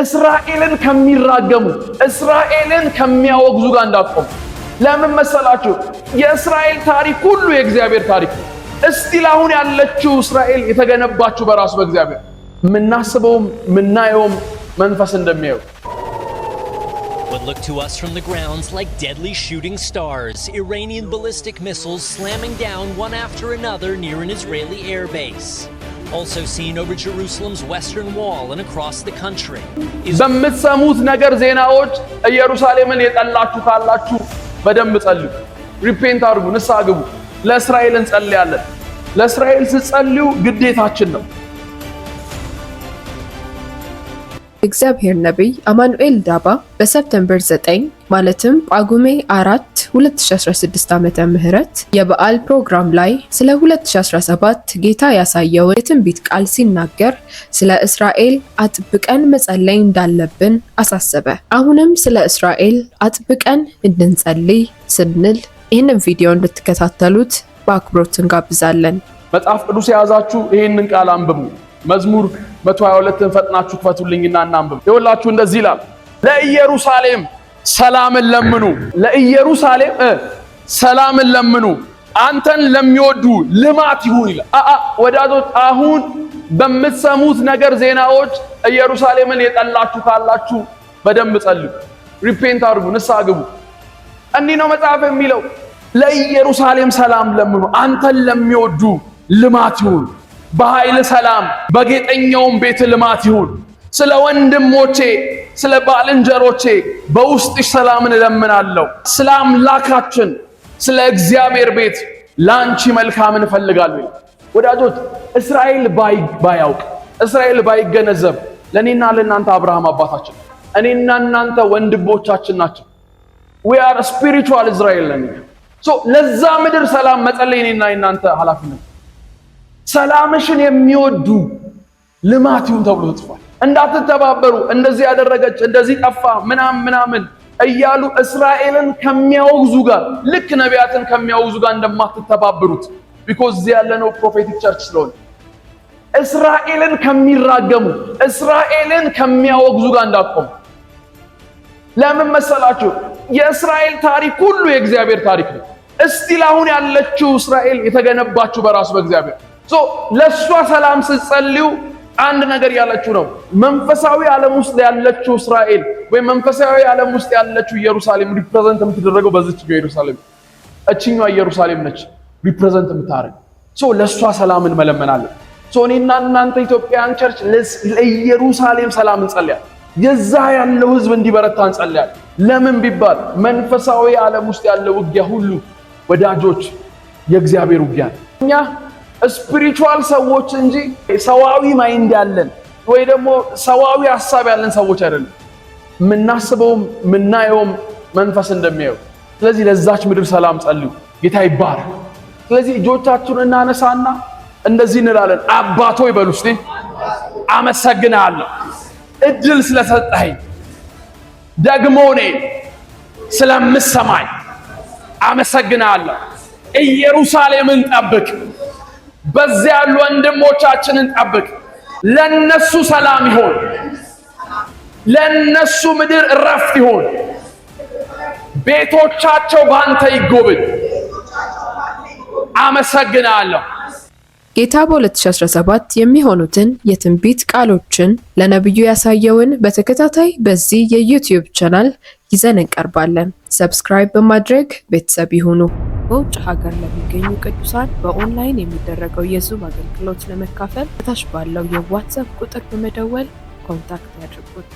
እስራኤልን ከሚራገሙ እስራኤልን ከሚያወግዙ ጋር እንዳትቆሙ። ለምን መሰላችሁ? የእስራኤል ታሪክ ሁሉ የእግዚአብሔር ታሪክ ነው። እስቲል አሁን ያለችው እስራኤል የተገነባችው በራሱ በእግዚአብሔር ምናስበውም ምናየውም መንፈስ እንደሚያዩ What look to us from the grounds like deadly shooting stars, Iranian ballistic missiles slamming down one after another near an Israeli airbase. Also seen over Jerusalem's western wall and across the country. በምትሰሙት ነገር ዜናዎች ኢየሩሳሌምን የጠላችሁ ካላችሁ በደንብ ጸልዩ፣ ሪፔንት አድርጉ፣ ንስሐ ግቡ። ለእስራኤል እንጸልያለን። ለእስራኤል ስትጸልዩ ግዴታችን ነው። እግዚአብሔር ነብይ አማኑኤል ዳባ በሰፕተምበር 9 ማለትም ጳጉሜ 4 2016 ዓመተ ምህረት የበዓል ፕሮግራም ላይ ስለ 2017 ጌታ ያሳየው የትንቢት ቃል ሲናገር ስለ እስራኤል አጥብቀን መጸለይ እንዳለብን አሳሰበ። አሁንም ስለ እስራኤል አጥብቀን እንድንጸልይ ስንል ይህንን ቪዲዮ እንድትከታተሉት በአክብሮት እንጋብዛለን። መጽሐፍ ቅዱስ የያዛችሁ ይህንን ቃል አንብቡ። መዝሙር 122ን ፈጥናችሁ ክፈቱልኝና እናንብብ። ይኸውላችሁ እንደዚህ ይላል፣ ለኢየሩሳሌም ሰላምን ለምኑ፣ ለኢየሩሳሌም ሰላምን ለምኑ፣ አንተን ለሚወዱ ልማት ይሁን ይላል። ወዳጆች አሁን በምትሰሙት ነገር ዜናዎች ኢየሩሳሌምን የጠላችሁ ካላችሁ በደንብ ጸልዩ፣ ሪፔንት አድርጉ፣ ንስሐ ግቡ። እንዲህ ነው መጽሐፍ የሚለው፣ ለኢየሩሳሌም ሰላም ለምኑ፣ አንተን ለሚወዱ ልማት ይሁን። በኃይል ሰላም በጌጠኛውም ቤት ልማት ይሁን። ስለ ወንድሞቼ ስለ ባልንጀሮቼ በውስጥሽ ሰላምን እለምናለሁ። ስለ አምላካችን ስለ እግዚአብሔር ቤት ላንቺ መልካምን እፈልጋለሁ። ወዳጆች እስራኤል ባያውቅ እስራኤል ባይገነዘብ ለኔና ለናንተ አብርሃም አባታችን፣ እኔና እናንተ ወንድሞቻችን ናቸው። we are spiritual Israel ነን። ለዛ ምድር ሰላም መጸለይ እኔና እናንተ ኃላፊነት። ሰላምሽን የሚወዱ ልማት ይሁን ተብሎ ተጽፏል። እንዳትተባበሩ፣ እንደዚህ ያደረገች እንደዚህ ጠፋ ምናምን እያሉ እስራኤልን ከሚያወግዙ ጋር ልክ ነቢያትን ከሚያወግዙ ጋር እንደማትተባበሩት because እዚህ ያለነው ፕሮፌቲክ ቸርች ስለሆነ እስራኤልን ከሚራገሙ እስራኤልን ከሚያወግዙ ጋር እንዳትቆሙ። ለምን መሰላችሁ? የእስራኤል ታሪክ ሁሉ የእግዚአብሔር ታሪክ ነው። እስቲል አሁን ያለችው እስራኤል የተገነባችው በራሱ በእግዚአብሔር ለሷ ሰላም ስትጸልዩ አንድ ነገር ያለችው ነው። መንፈሳዊ ዓለም ውስጥ ያለችው እስራኤል ወይ መንፈሳዊ ዓለም ውስጥ ያለችው ኢየሩሳሌም ሪፕሬዘንት የምትደረገው በዚች ኢየሩሳሌም እቺኛው ኢየሩሳሌም ነች ሪፕሬዘንት የምታረግ። ለሷ ሰላምን መለመናለን። እኔና እናንተ ኢትዮጵያን ቸርች ለኢየሩሳሌም ሰላም እንጸልያለን። የዛ ያለው ህዝብ እንዲበረታ እንጸልያለን። ለምን ቢባል መንፈሳዊ ዓለም ውስጥ ያለው ውጊያ ሁሉ ወዳጆች የእግዚአብሔር ውጊያ ነው። እኛ ስፒሪቹዋል ሰዎች እንጂ ሰዋዊ ማይንድ ያለን ወይ ደግሞ ሰዋዊ ሐሳብ ያለን ሰዎች አይደለም። ምናስበውም ምናየውም መንፈስ እንደሚያየው። ስለዚህ ለዛች ምድር ሰላም ጸልዩ። ጌታ ይባረክ። ስለዚህ እጆቻችሁን እናነሳና እንደዚህ እንላለን። አባቶ ይበሉ እስቲ። አመሰግናለሁ እድል ስለሰጠኸኝ፣ ደግሞ እኔ ስለምሰማኝ አመሰግናለሁ። ኢየሩሳሌምን ጠብቅ፣ በዚያ ያሉ ወንድሞቻችንን ጠብቅ። ለነሱ ሰላም ይሁን፣ ለነሱ ምድር እረፍት ይሁን፣ ቤቶቻቸው ባንተ ይጎብኝ። አመሰግናለሁ። ጌታ በ2017 የሚሆኑትን የትንቢት ቃሎችን ለነብዩ ያሳየውን በተከታታይ በዚህ የዩቲዩብ ቻናል ይዘን እንቀርባለን። ሰብስክራይብ በማድረግ ቤተሰብ ይሁኑ። በውጭ ሀገር ለሚገኙ ቅዱሳን በኦንላይን የሚደረገው የዙም አገልግሎት ለመካፈል ታች ባለው የዋትስአፕ ቁጥር በመደወል ኮንታክት ያድርጉን።